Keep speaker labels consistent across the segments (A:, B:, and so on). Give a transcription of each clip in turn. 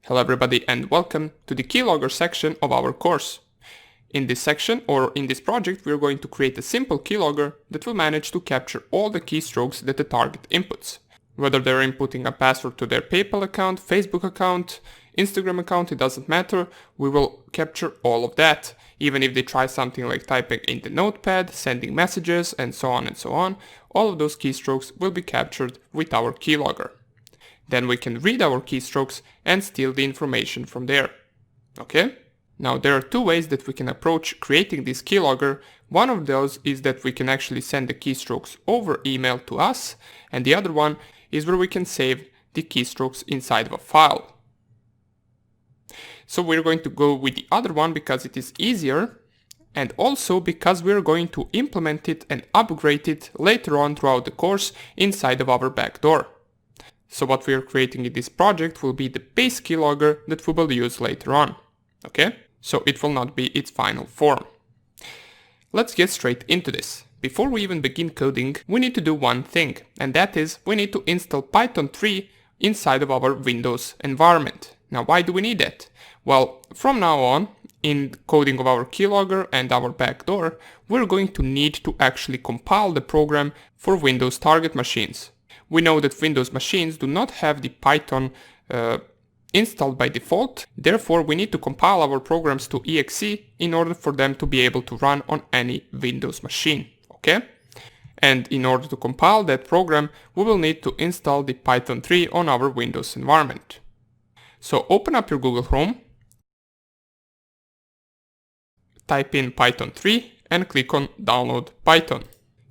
A: Hello everybody and welcome to the Keylogger section of our course. In this section or in this project we are going to create a simple keylogger that will manage to capture all the keystrokes that the target inputs. Whether they're inputting a password to their PayPal account, Facebook account, Instagram account, it doesn't matter, we will capture all of that. Even if they try something like typing in the notepad, sending messages and so on, all of those keystrokes will be captured with our keylogger. Then we can read our keystrokes and steal the information from there. Okay? Now there are two ways that we can approach creating this keylogger. One of those is that we can actually send the keystrokes over email to us, and the other one is where we can save the keystrokes inside of a file. So we're going to go with the other one because it is easier, and also because we're going to implement it and upgrade it later on throughout the course inside of our backdoor. So what we are creating in this project will be the base keylogger that we will use later on. Okay? So it will not be its final form. Let's get straight into this. Before we even begin coding, we need to do one thing, and that is we need to install Python 3 inside of our Windows environment. Now why do we need that? Well, from now on, in coding of our keylogger and our backdoor, we're going to need to actually compile the program for Windows target machines. We know that Windows machines do not have the Python installed by default, therefore we need to compile our programs to exe in order for them to be able to run on any Windows machine, okay? And in order to compile that program, we will need to install the Python 3 on our Windows environment. So open up your Google Chrome, type in Python 3 and click on Download Python.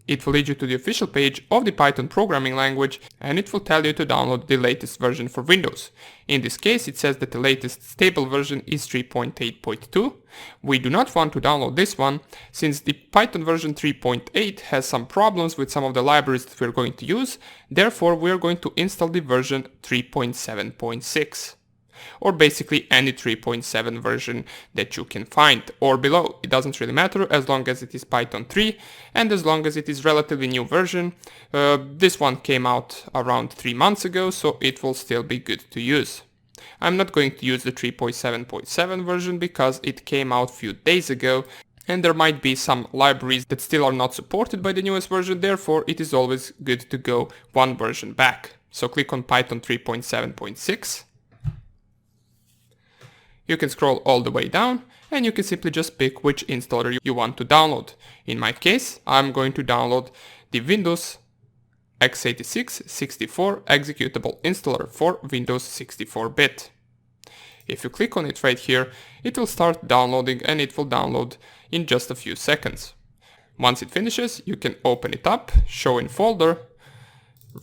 A: It will lead you to the official page of the Python programming language, and it will tell you to download the latest version for Windows. In this case it says that the latest stable version is 3.8.2. We do not want to download this one since the Python version 3.8 has some problems with some of the libraries that we're going to use. Therefore we are going to install the version 3.7.6. or basically any 3.7 version that you can find, or below. It doesn't really matter as long as it is Python 3 and as long as it is relatively new version. This one came out around 3 months ago, so it will still be good to use. I'm not going to use the 3.7.7 version because it came out a few days ago and there might be some libraries that still are not supported by the newest version, therefore it is always good to go one version back. So click on Python 3.7.6. You can scroll all the way down and you can simply just pick which installer you want to download. In my case, I'm going to download the Windows x86 64 executable installer for Windows 64-bit. If you click on it right here, it will start downloading and it will download in just a few seconds. Once it finishes, you can open it up, show in folder,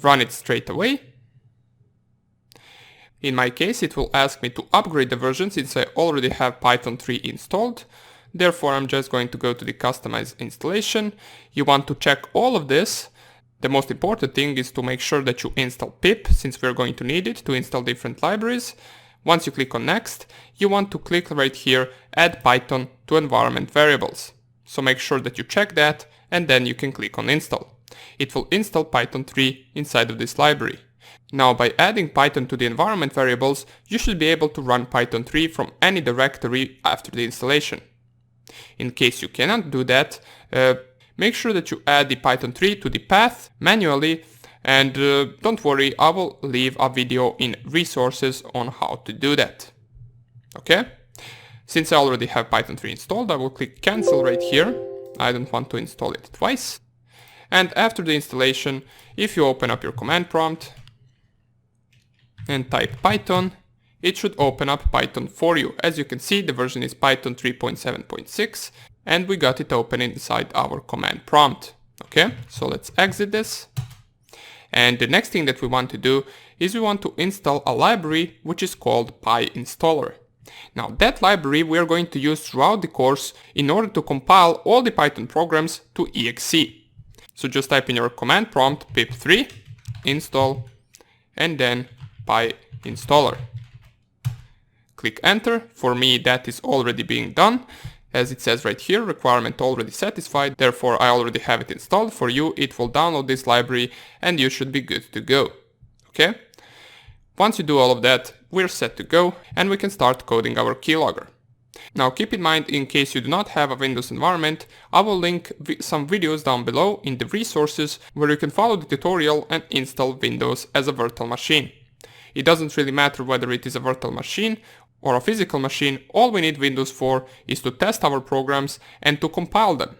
A: run it straight away. In my case, it will ask me to upgrade the version since I already have Python 3 installed. Therefore, I'm just going to go to the customize installation. You want to check all of this. The most important thing is to make sure that you install pip, since we're going to need it to install different libraries. Once you click on next, you want to click right here, add Python to environment variables. So make sure that you check that and then you can click on install. It will install Python 3 inside of this library. Now by adding Python to the environment variables, you should be able to run Python 3 from any directory after the installation. In case you cannot do that, make sure that you add the Python 3 to the path manually, and don't worry, I will leave a video in resources on how to do that. Okay? Since I already have Python 3 installed, I will click cancel right here. I don't want to install it twice. And after the installation, if you open up your command prompt and type Python, it should open up Python for you. As you can see, the version is Python 3.7.6 and we got it open inside our command prompt. Okay, so let's exit this. And the next thing that we want to do is we want to install a library which is called PyInstaller. Now that library we are going to use throughout the course in order to compile all the Python programs to exe. So just type in your command prompt pip3 install and then PyInstaller. Click enter. For me that is already being done. As it says right here, requirement already satisfied, therefore I already have it installed. For you it will download this library and you should be good to go. Okay? Once you do all of that, we're set to go and we can start coding our keylogger. Now keep in mind, in case you do not have a Windows environment, I will link some videos down below in the resources where you can follow the tutorial and install Windows as a virtual machine. It doesn't really matter whether it is a virtual machine or a physical machine, all we need Windows for is to test our programs and to compile them.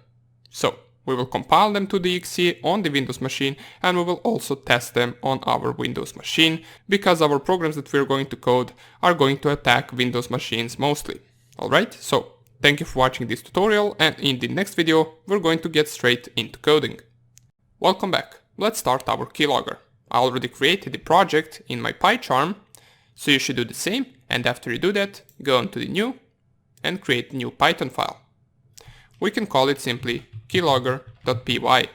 A: So we will compile them to the exe on the Windows machine and we will also test them on our Windows machine, because our programs that we're going to code are going to attack Windows machines mostly. Alright, so thank you for watching this tutorial, and in the next video we're going to get straight into coding. Welcome back. Let's start our keylogger. I already created the project in my PyCharm, so you should do the same, and after you do that, go on to the new and create a new Python file. We can call it simply keylogger.py.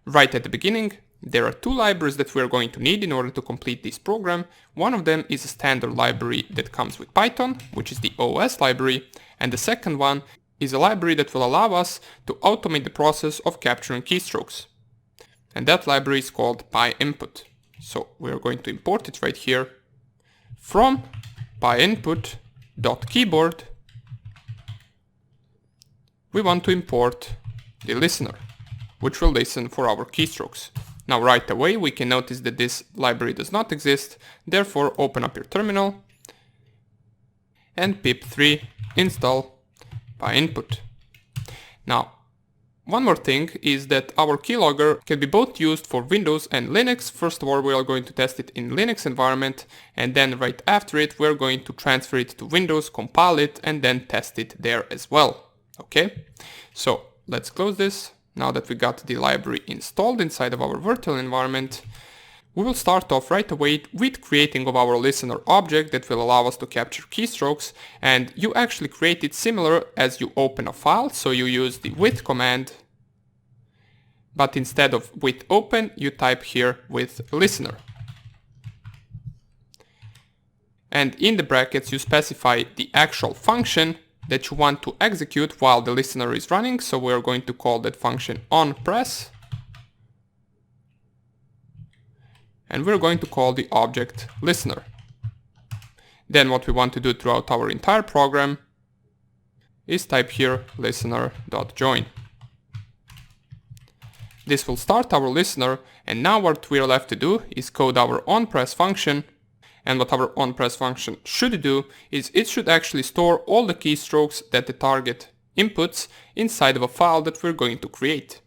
A: Right at the beginning, there are two libraries that we are going to need in order to complete this program. One of them is a standard library that comes with Python, which is the OS library, and the second one is a library that will allow us to automate the process of capturing keystrokes. And that library is called pyinput. So we are going to import it right here from pyinput.keyboard. We want to import the listener, which will listen for our keystrokes. Now right away we can notice that this library does not exist, therefore open up your terminal and pip3 install pyinput. Now one more thing is that our keylogger can be both used for Windows and Linux. First of all, we are going to test it in Linux environment, and then right after it we're going to transfer it to Windows, compile it, and then test it there as well. Okay, so let's close this. Now that we got the library installed inside of our virtual environment, we will start off right away with creating of our listener object that will allow us to capture keystrokes, and you actually create it similar as you open a file, so you use the with command, but instead of with open you type here with listener. And in the brackets you specify the actual function that you want to execute while the listener is running, so we're going to call that function onPress. And we're going to call the object listener. Then what we want to do throughout our entire program is type here listener.join. This will start our listener, and now what we're left to do is code our onPress function. And what our onPress function should do is it should actually store all the keystrokes that the target inputs inside of a file that we're going to create.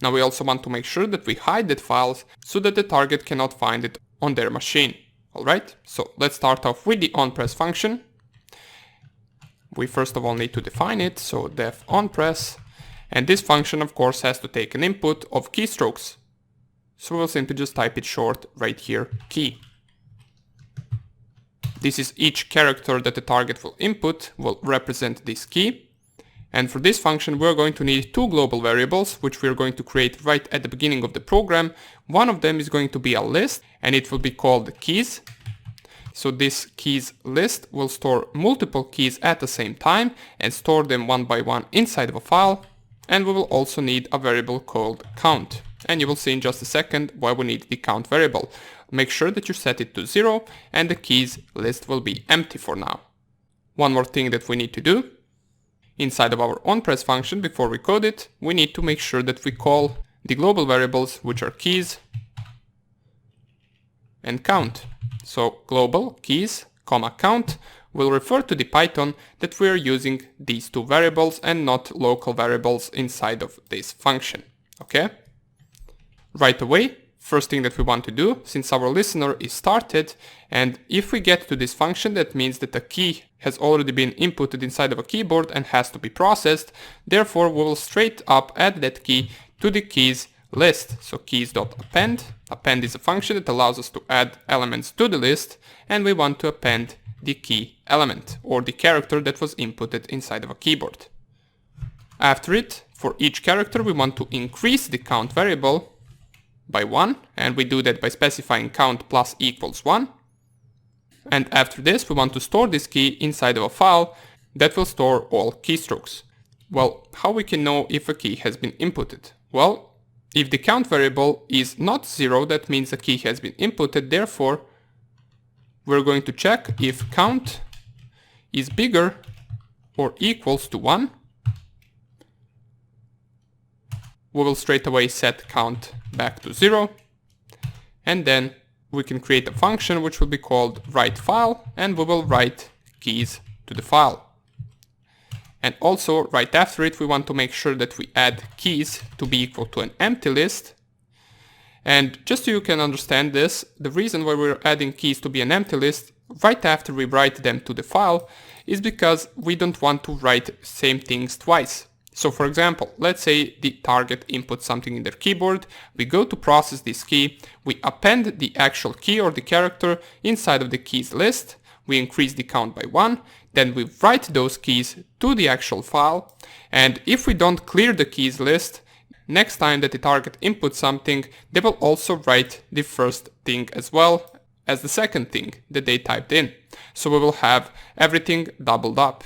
A: Now we also want to make sure that we hide that file so that the target cannot find it on their machine. Alright, so let's start off with the onPress function. We first of all need to define it, so def onPress, and this function of course has to take an input of keystrokes. So we'll simply just type it short right here, key. This is each character that the target will input will represent this key. And for this function we're going to need two global variables, which we're going to create right at the beginning of the program. One of them is going to be a list, and it will be called keys. So this keys list will store multiple keys at the same time and store them one by one inside of a file. And we will also need a variable called count. And you will see in just a second why we need the count variable. Make sure that you set it to 0 and the keys list will be empty for now. One more thing that we need to do. Inside of our onPress function, before we code it, we need to make sure that we call the global variables, which are keys and count. So global keys, comma count will refer to the Python that we are using these two variables and not local variables inside of this function. Okay? Right away, first thing that we want to do, since our listener is started, and if we get to this function, that means that a key has already been inputted inside of a keyboard and has to be processed. Therefore, we will straight up add that key to the keys list. So keys.append. Append is a function that allows us to add elements to the list, and we want to append the key element or the character that was inputted inside of a keyboard. After it, for each character, we want to increase the count variable by 1, and we do that by specifying count plus equals 1. And after this, we want to store this key inside of a file that will store all keystrokes. Well, how we can know if a key has been inputted? Well, If the count variable is not 0, that means the key has been inputted. Therefore, we're going to check if count is bigger or equals to 1. We will straight away set count back to 0. And then we can create a function which will be called writeFile, and we will write keys to the file. And also right after it we want to make sure that we add keys to be equal to an empty list. And just so you can understand this, the reason why we're adding keys to be an empty list right after we write them to the file is because we don't want to write same things twice. So for example, let's say the target inputs something in their keyboard, we go to process this key, we append the actual key or the character inside of the keys list, we increase the count by 1, then we write those keys to the actual file, and if we don't clear the keys list, next time that the target inputs something, they will also write the first thing as well as the second thing that they typed in. So we will have everything doubled up.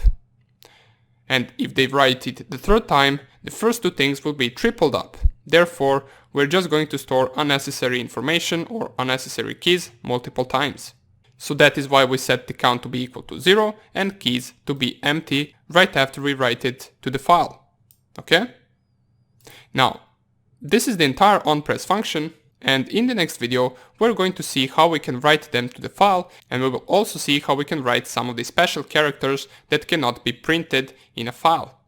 A: And if they write it the third time, the first two things will be tripled up. Therefore, we're just going to store unnecessary information or unnecessary keys multiple times. So that is why we set the count to be equal to 0 and keys to be empty right after we write it to the file. Okay? Now, this is the entire onPress function, and in the next video we're going to see how we can write them to the file, and we will also see how we can write some of the special characters that cannot be printed in a file.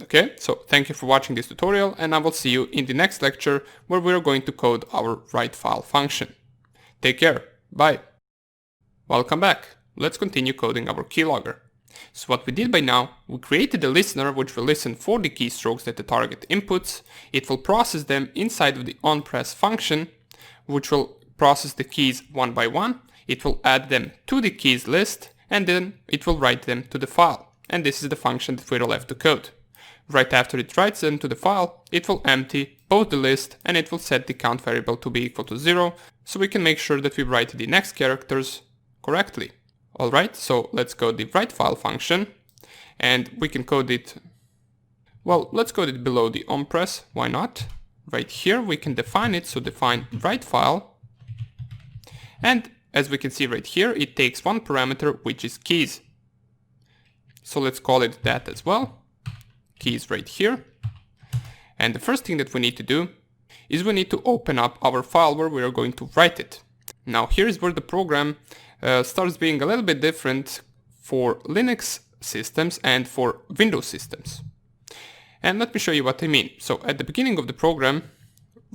A: Okay, so thank you for watching this tutorial, and I will see you in the next lecture where we are going to code our writeFile function. Take care, bye! Welcome back, let's continue coding our keylogger. So what we did by now, we created a listener which will listen for the keystrokes that the target inputs. It will process them inside of the onPress function, which will process the keys one by one. It will add them to the keys list, and then it will write them to the file. And this is the function that we're left to code. Right after it writes them to the file, it will empty both the list and it will set the count variable to be equal to 0, so we can make sure that we write the next characters correctly. Alright, so let's code the writeFile function, and we can code it, well, let's code it below the onPress, why not? Right here we can define it, so define writeFile, and as we can see right here, it takes one parameter which is keys. So let's call it that as well, keys right here. And the first thing that we need to do is we need to open up our file where we are going to write it. Now here's where the program starts being a little bit different for Linux systems and for Windows systems. And let me show you what I mean. So at the beginning of the program,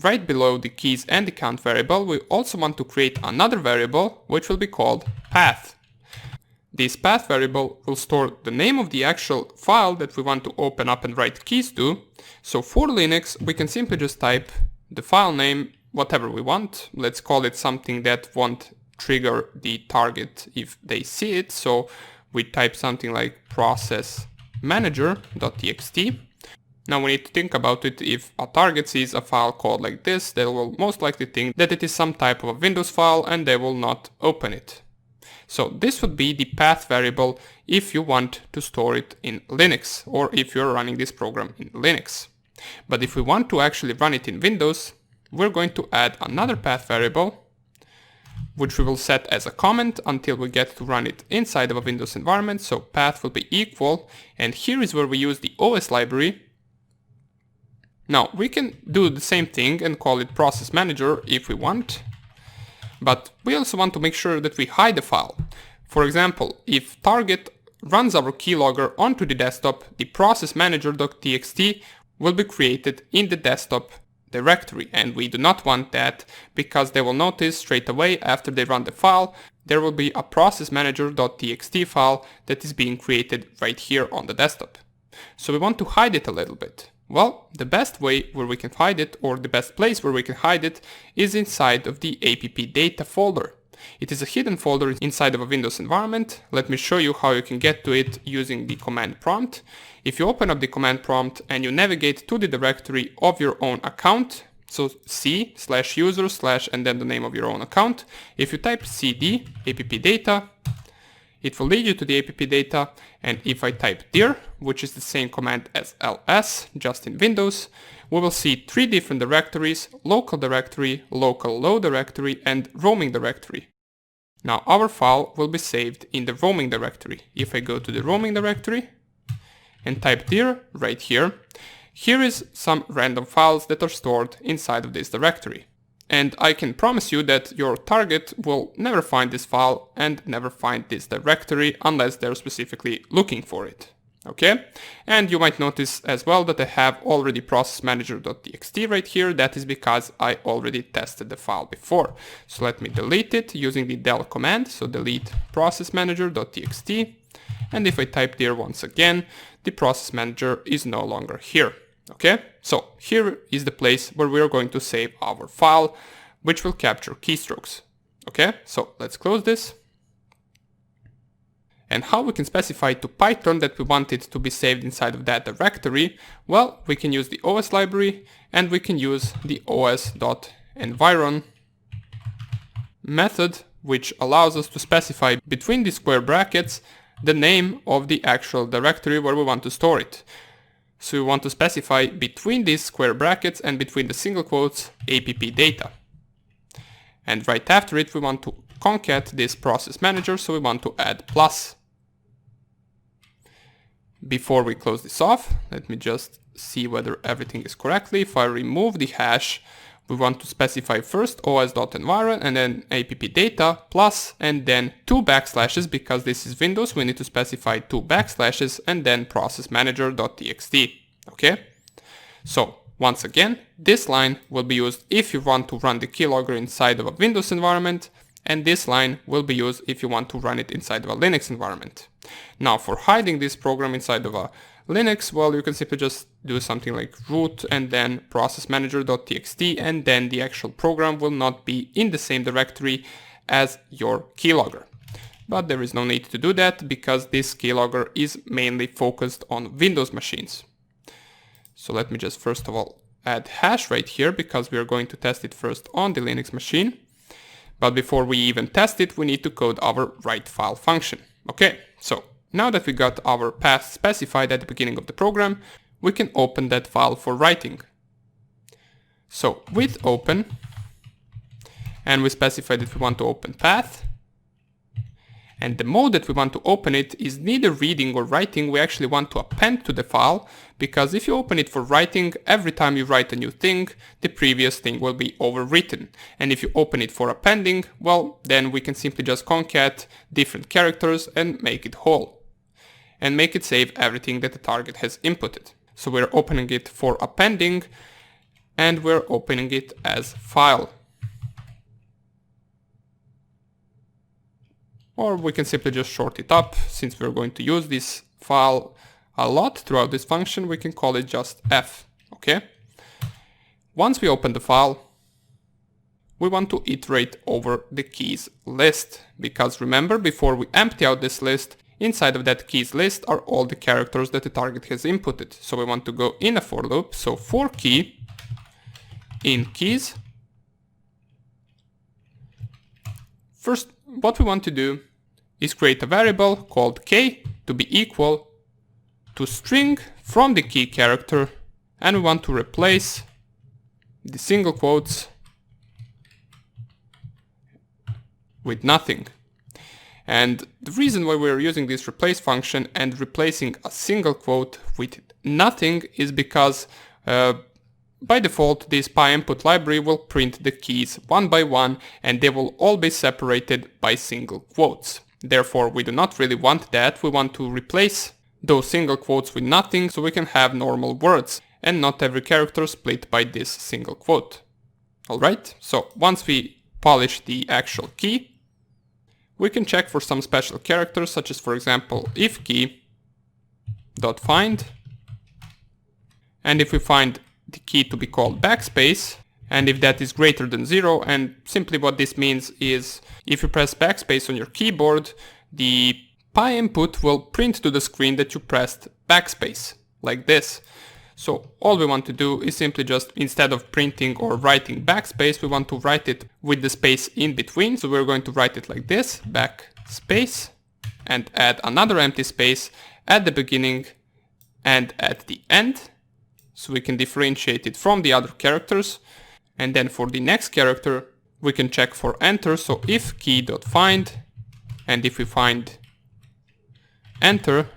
A: right below the keys and the count variable, we also want to create another variable which will be called path. This path variable will store the name of the actual file that we want to open up and write keys to. So for Linux, we can simply just type the file name, whatever we want. Let's call it something that won't trigger the target if they see it. So we type something like process manager.txt. Now we need to think about it. If a target sees a file called like this, they will most likely think that it is some type of a Windows file and they will not open it. So this would be the path variable if you want to store it in Linux or if you're running this program in Linux. But if we want to actually run it in Windows, we're going to add another path variable which we will set as a comment until we get to run it inside of a Windows environment. So path will be equal, and here is where we use the OS library. Now we can do the same thing and call it process manager if we want, but we also want to make sure that we hide the file. For example, if target runs our keylogger onto the desktop, the process manager.txt will be created in the desktop directory, and we do not want that because they will notice straight away after they run the file there will be a process manager.txt file that is being created right here on the desktop. So we want to hide it a little bit. Well, the best way where we can hide it, or the best place where we can hide it, is inside of the app data folder. It is a hidden folder inside of a Windows environment. Let me show you how you can get to it using the command prompt. If you open up the command prompt and you navigate to the directory of your own account, so c/user/ and then the name of your own account, if you type cd app data, it will lead you to the app data, and if I type dir, which is the same command as ls, just in Windows, we will see three different directories: local directory, local low directory, and roaming directory. Now our file will be saved in the roaming directory. If I go to the roaming directory and type dir right here, here is some random files that are stored inside of this directory. And I can promise you that your target will never find this file and never find this directory unless they're specifically looking for it. Okay? And you might notice as well that I have already processmanager.txt right here. That is because I already tested the file before. So let me delete it using the del command. So delete processmanager.txt. And if I type there once again, the process manager is no longer here. Okay, so here is the place where we are going to save our file, which will capture keystrokes. Okay, so let's close this. And how we can specify to Python that we want it to be saved inside of that directory? Well, we can use the OS library and we can use the os.environ method, which allows us to specify between the square brackets the name of the actual directory where we want to store it. So we want to specify between these square brackets and between the single quotes app data. And right after it we want to concat this process manager, so we want to add plus. Before we close this off, let me just see whether everything is correctly. If I remove the hash, we want to specify first os.environ and then app data plus and then 2 backslashes, because this is Windows, we need to specify 2 backslashes and then processmanager.txt. Okay? So once again, this line will be used if you want to run the keylogger inside of a Windows environment, and this line will be used if you want to run it inside of a Linux environment. Now for hiding this program inside of a Linux, well, you can simply just do something like root and then processmanager.txt, and then the actual program will not be in the same directory as your keylogger. But there is no need to do that because this keylogger is mainly focused on Windows machines. So let me just first of all add hash right here because we are going to test it first on the Linux machine. But before we even test it, we need to code our write file function. Okay, so now that we got our path specified at the beginning of the program, we can open that file for writing. So with open, and we specify that we want to open path, and the mode that we want to open it is neither reading or writing. We actually want to append to the file, because if you open it for writing, every time you write a new thing, the previous thing will be overwritten. And if you open it for appending, well, then we can simply just concat different characters and make it whole, and make it save everything that the target has inputted. So we're opening it for appending, and we're opening it as file. Or we can simply just short it up. Since we're going to use this file a lot throughout this function, we can call it just f, okay? Once we open the file, we want to iterate over the keys list, because remember, before we empty out this list, inside of that keys list are all the characters that the target has inputted. So we want to go in a for loop, so for key in keys. First, what we want to do is create a variable called k to be equal to string from the key character, and we want to replace the single quotes with nothing. And the reason why we're using this replace function and replacing a single quote with nothing is because by default this PyInput library will print the keys one by one, and they will all be separated by single quotes. Therefore, we do not really want that. We want to replace those single quotes with nothing, so we can have normal words and not every character split by this single quote. Alright, so once we polish the actual key, we can check for some special characters, such as, for example, if key.find, and if we find the key to be called backspace, and if that is greater than 0, and simply what this means is if you press backspace on your keyboard, the PyInput will print to the screen that you pressed backspace, like this. So all we want to do is simply just, instead of printing or writing backspace, we want to write it with the space in between. So we're going to write it like this, backspace, and add another empty space at the beginning and at the end. so we can differentiate it from the other characters. And then for the next character, we can check for enter. So if key.find, and if we find enter,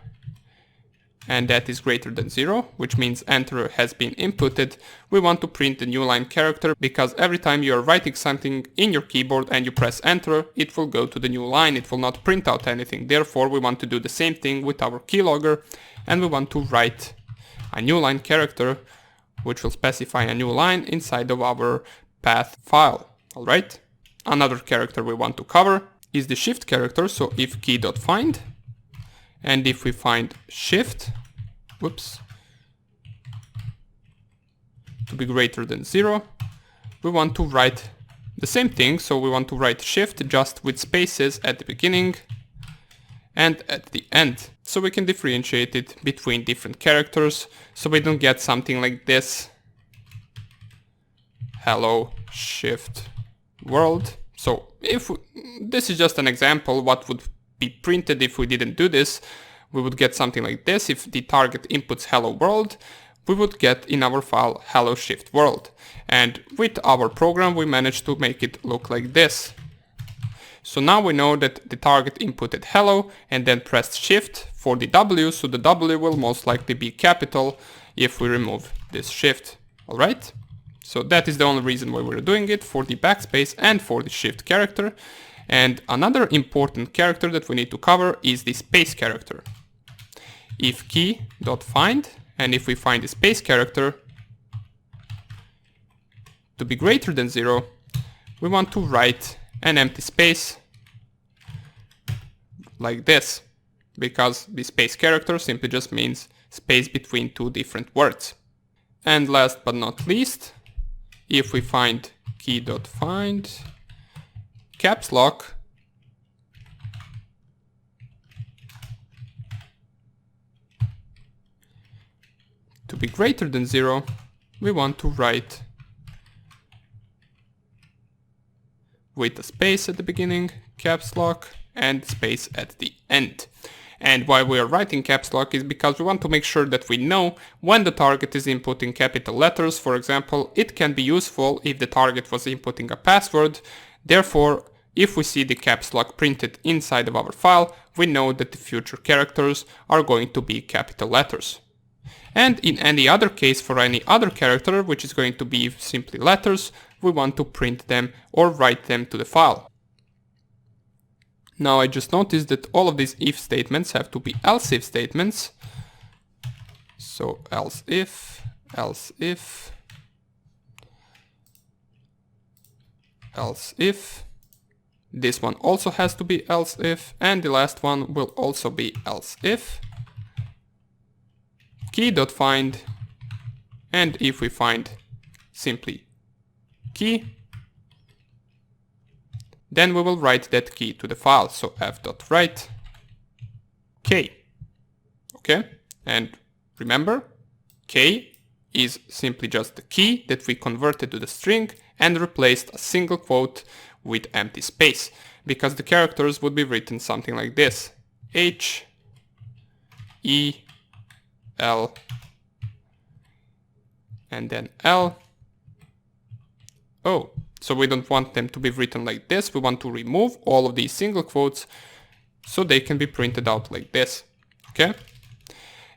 A: and that is greater than 0, which means enter has been inputted, we want to print the new line character, because every time you are writing something in your keyboard and you press enter, it will go to the new line, it will not print out anything. Therefore, we want to do the same thing with our keylogger, and we want to write a new line character, which will specify a new line inside of our path file. Alright, another character we want to cover is the shift character, so if key.find, and if we find shift, to be greater than 0, we want to write the same thing, so we want to write shift just with spaces at the beginning and at the end. So we can differentiate it between different characters, so we don't get something like this. Hello shift world. So if this is just an example, what would be printed if we didn't do this, we would get something like this. If the target inputs hello world, we would get in our file hello shift world. And with our program, we managed to make it look like this. So now we know that the target inputted hello and then pressed shift for the W, so the W will most likely be capital if we remove this shift. Alright? So that is the only reason why we're doing it, for the backspace and for the shift character. And another important character that we need to cover is the space character. If key.find, and if we find the space character to be greater than 0, we want to write an empty space like this, because the space character simply just means space between two different words. And last but not least, if we find key.find caps lock, to be greater than 0, we want to write with a space at the beginning, caps lock, and space at the end. And why we are writing caps lock is because we want to make sure that we know when the target is inputting capital letters. For example, it can be useful if the target was inputting a password. Therefore, if we see the caps lock printed inside of our file, we know that the future characters are going to be capital letters. And in any other case, for any other character, which is going to be simply letters, we want to print them or write them to the file. Now I just noticed that all of these if statements have to be else if statements. So else if, else if, else if. This one also has to be else if, and the last one will also be else if. Key.find, and if we find simply key, then we will write that key to the file, so f.write k. Okay, and remember, k is simply just the key that we converted to the string and replaced a single quote with empty space, because the characters would be written something like this: H, E, L, and then L, O. So we don't want them to be written like this, we want to remove all of these single quotes so they can be printed out like this, okay?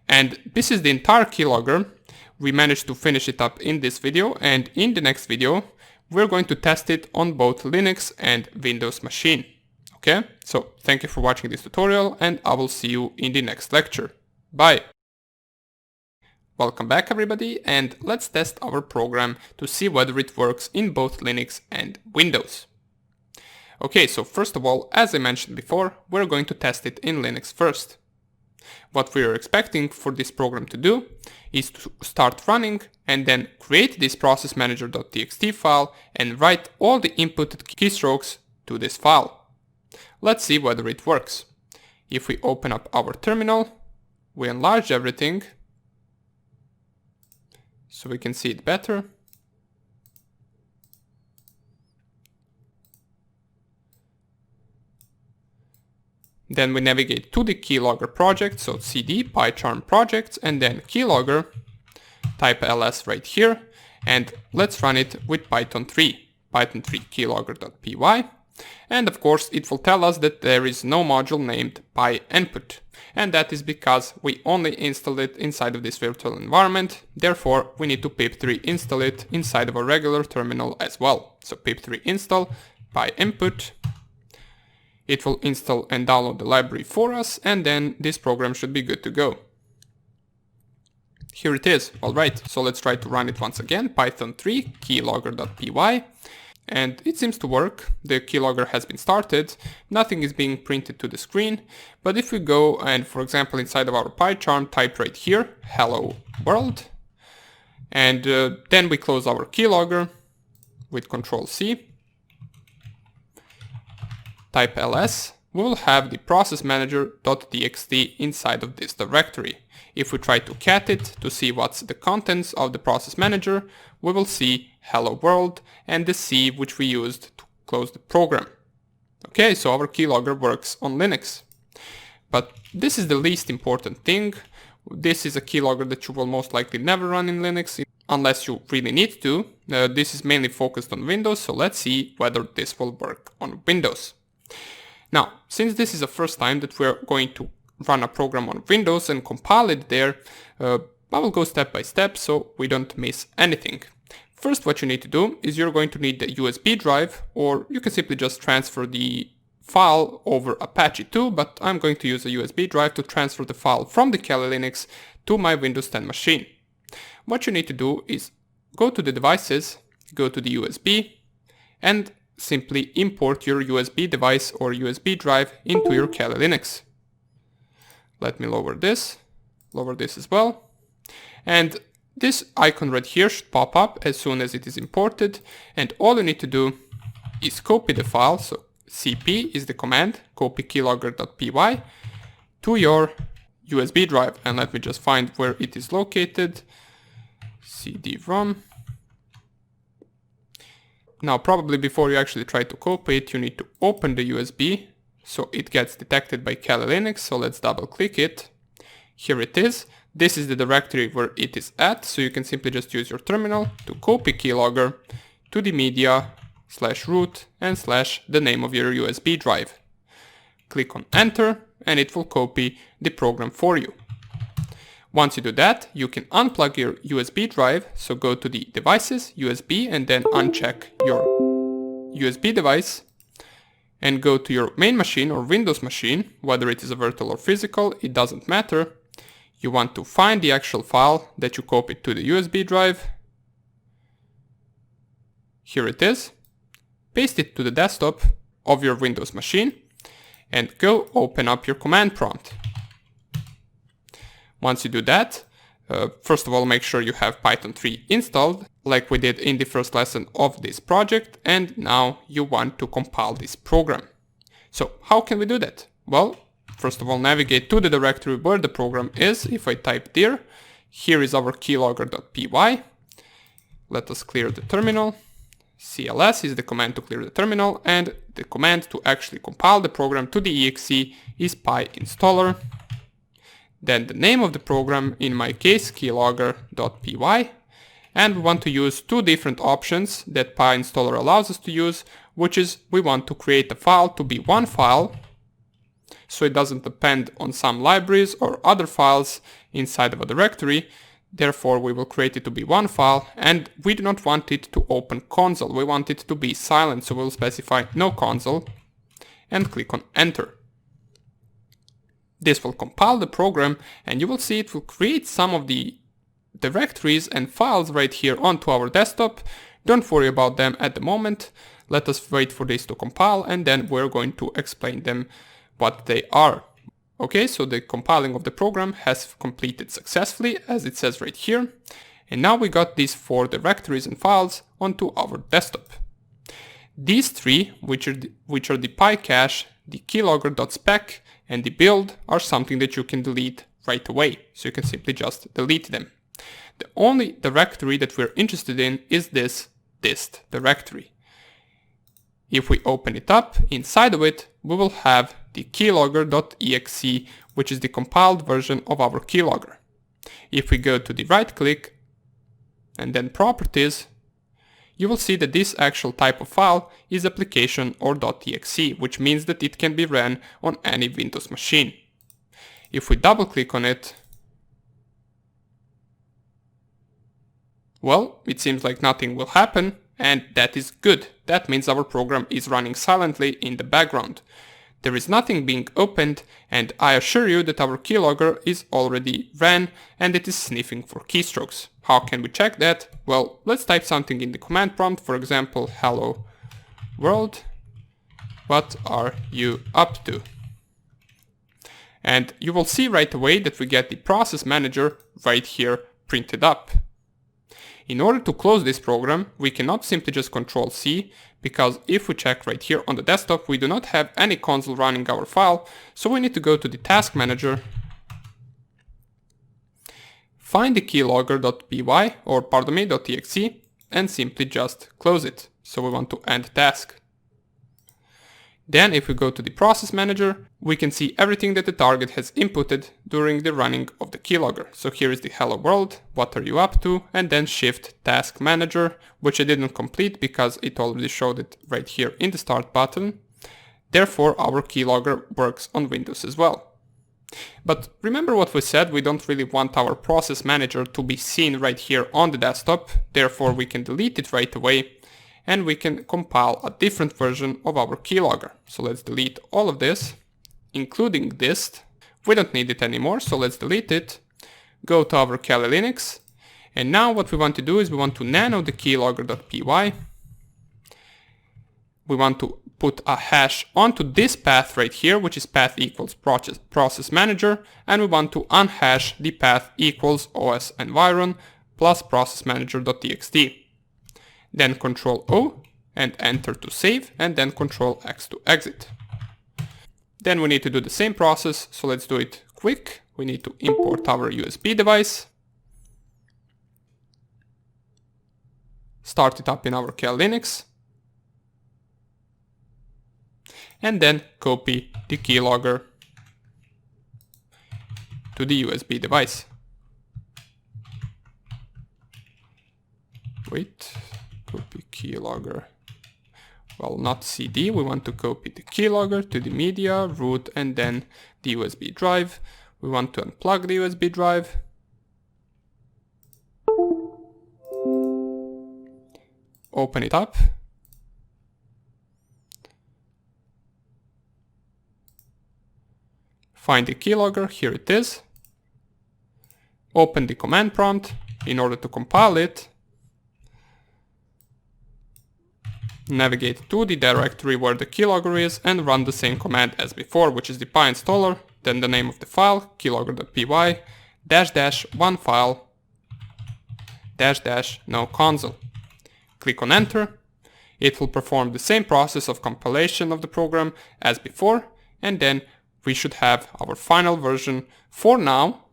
A: And this is the entire keylogger. We managed to finish it up in this video, and in the next video we're going to test it on both Linux and Windows machine, okay? So thank you for watching this tutorial, and I will see you in the next lecture. Bye! Welcome back everybody, and let's test our program to see whether it works in both Linux and Windows. Okay, so first of all, as I mentioned before, we're going to test it in Linux first. What we are expecting for this program to do is to start running and then create this process manager.txt file and write all the inputted keystrokes to this file. Let's see whether it works. If we open up our terminal, we enlarge everything so we can see it better. Then we navigate to the Keylogger project, so cd pycharm projects and then Keylogger, type ls right here, and let's run it with Python 3 keylogger.py. And of course it will tell us that there is no module named PyInput, and that is because we only installed it inside of this virtual environment. Therefore we need to pip3 install it inside of a regular terminal as well. So pip3 install PyInput. It will install and download the library for us, and then this program should be good to go. Here it is. Alright, so let's try to run it once again. Python 3 keylogger.py. And it seems to work. The keylogger has been started, nothing is being printed to the screen, but if we go and, for example, inside of our PyCharm, type right here, hello world, and then we close our keylogger with Ctrl+C, type ls, we will have the process manager.txt inside of this directory. If we try to cat it to see what's the contents of the process manager, we will see hello world and the C which we used to close the program. Okay, so our keylogger works on Linux. But this is the least important thing. This is a keylogger that you will most likely never run in Linux unless you really need to. This is mainly focused on Windows, so let's see whether this will work on Windows. Now, since this is the first time that we're going to run a program on Windows and compile it there, I will go step by step so we don't miss anything. First, what you need to do is you're going to need the USB drive, or you can simply just transfer the file over Apache 2, but I'm going to use a USB drive to transfer the file from the Kali Linux to my Windows 10 machine. What you need to do is go to the devices, go to the USB, and simply import your USB device or USB drive into your Kali Linux. Let me lower this as well. And this icon right here should pop up as soon as it is imported, and all you need to do is copy the file, so cp is the command, copy keylogger.py to your USB drive, and let me just find where it is located, cd-rom. Now probably before you actually try to copy it, you need to open the USB, so it gets detected by Kali Linux, so let's double click it. Here it is. This is the directory where it is at, so you can simply just use your terminal to copy keylogger to the media /root and / the name of your USB drive. Click on enter and it will copy the program for you. Once you do that, you can unplug your USB drive, so go to the devices, USB, and then uncheck your USB device and go to your main machine or Windows machine, whether it is a virtual or physical, it doesn't matter. You want to find the actual file that you copied to the USB drive. Here it is. Paste it to the desktop of your Windows machine and go open up your command prompt. Once you do that, first of all make sure you have Python 3 installed, like we did in the first lesson of this project, and now you want to compile this program. So how can we do that? Well, first of all, navigate to the directory where the program is. If I type dir, here is our keylogger.py. Let us clear the terminal. cls is the command to clear the terminal, and the command to actually compile the program to the exe is pyinstaller. Then the name of the program, in my case keylogger.py, and we want to use two different options that pyinstaller allows us to use, which is we want to create a file to be one file, so it doesn't depend on some libraries or other files inside of a directory. Therefore we will create it to be one file, and we do not want it to open console, we want it to be silent, so we'll specify no console and click on enter. This will compile the program, and you will see it will create some of the directories and files right here onto our desktop. Don't worry about them at the moment. Let us wait for this to compile, and then we're going to explain them what they are. Okay, so the compiling of the program has completed successfully, as it says right here. And now we got these 4 directories and files onto our desktop. These 3, which are the pycache, the keylogger.spec, and the build, are something that you can delete right away. So you can simply just delete them. The only directory that we're interested in is this dist directory. If we open it up, inside of it, we will have the keylogger.exe, which is the compiled version of our keylogger. If we go to the right click and then properties, you will see that this actual type of file is application or .exe, which means that it can be ran on any Windows machine. If we double click on it, well, it seems like nothing will happen, and that is good. That means our program is running silently in the background. There is nothing being opened, and I assure you that our keylogger is already ran and it is sniffing for keystrokes. How can we check that? Well, let's type something in the command prompt, for example, hello world, what are you up to? And you will see right away that we get the process manager right here printed up. In order to close this program, we cannot simply just Ctrl C, because if we check right here on the desktop, we do not have any console running our file, so we need to go to the task manager, find the keylogger.py or pardon me, .exe, and simply just close it. So we want to end task. Then if we go to the process manager, we can see everything that the target has inputted during the running of the keylogger. So here is the hello world, what are you up to, and then shift task manager, which I didn't complete because it already showed it right here in the start button. Therefore our keylogger works on Windows as well. But remember what we said, we don't really want our process manager to be seen right here on the desktop, therefore we can delete it right away. And we can compile a different version of our keylogger. So let's delete all of this, including this. We don't need it anymore, so let's delete it. Go to our Kali Linux. And now what we want to do is we want to nano the keylogger.py. We want to put a hash onto this path right here, which is path equals process manager. And we want to unhash the path equals os environ plus process manager.txt. Then Ctrl O and enter to save, and then Ctrl X to exit. Then we need to do the same process, so let's do it quick. We need to import our USB device, start it up in our Kali Linux, and then copy the keylogger to the USB device. Wait. Copy keylogger. Well, not CD, we want to copy the keylogger to the media, root, and then the USB drive. We want to unplug the USB drive. Open it up. Find the keylogger, here it is. Open the command prompt in order to compile it. Navigate to the directory where the keylogger is and run the same command as before, which is the py installer, then the name of the file, keylogger.py, -- one file, -- no console. Click on enter. It will perform the same process of compilation of the program as before, and then we should have our final version for now.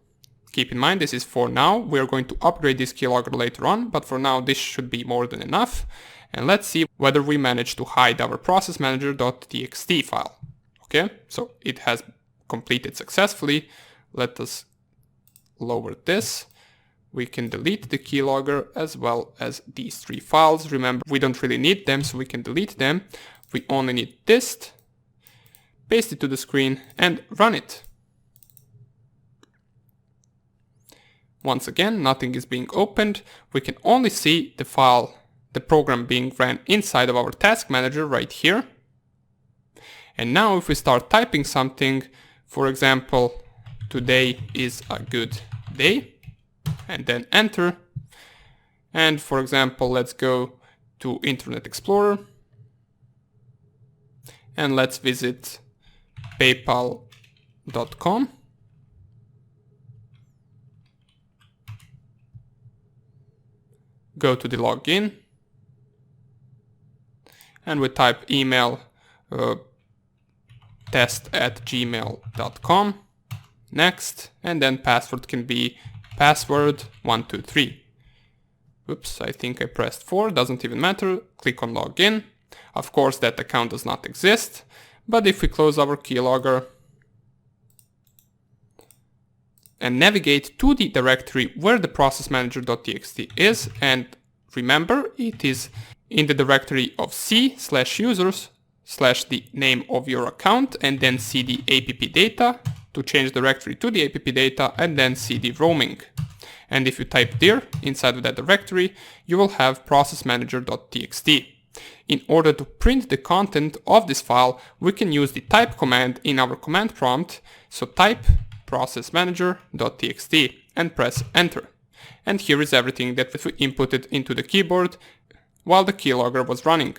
A: Keep in mind, this is for now. We are going to upgrade this keylogger later on, but for now this should be more than enough. And let's see whether we manage to hide our process manager.txt file. Okay, so it has completed successfully. Let us lower this. We can delete the keylogger as well as these three files. Remember, we don't really need them, so we can delete them. We only need this. Paste it to the screen and run it. Once again, nothing is being opened. We can only see the file, the program being ran inside of our task manager right here. And now if we start typing something, for example, today is a good day, and then enter. And for example, let's go to Internet Explorer and let's visit paypal.com. Go to the login and we type email test@gmail.com. Next, and then password can be password 123. Oops, I think I pressed 4, doesn't even matter. Click on login. Of course that account does not exist, but if we close our keylogger and navigate to the directory where the processmanager.txt is, and remember, it is in the directory of c/users/ the name of your account, and then cd app data to change directory to the app data, and then cd roaming. And if you type dir inside of that directory, you will have processmanager.txt. In order to print the content of this file, we can use the type command in our command prompt. So type processmanager.txt and press enter. And here is everything that we inputted into the keyboard while the keylogger was running.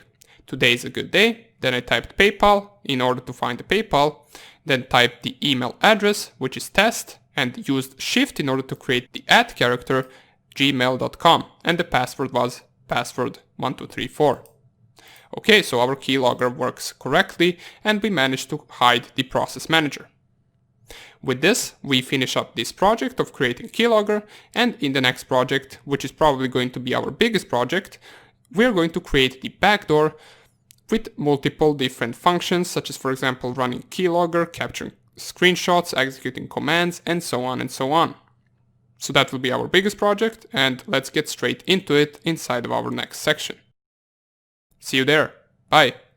A: Today is a good day. Then I typed PayPal in order to find the PayPal. Then typed the email address, which is test, and used shift in order to create the @ gmail.com. And the password was password1234. Okay, so our keylogger works correctly and we managed to hide the process manager. With this, we finish up this project of creating keylogger, and in the next project, which is probably going to be our biggest project, we're going to create the backdoor with multiple different functions, such as, for example, running keylogger, capturing screenshots, executing commands, and so on and so on. So that will be our biggest project, and let's get straight into it inside of our next section. See you there. Bye.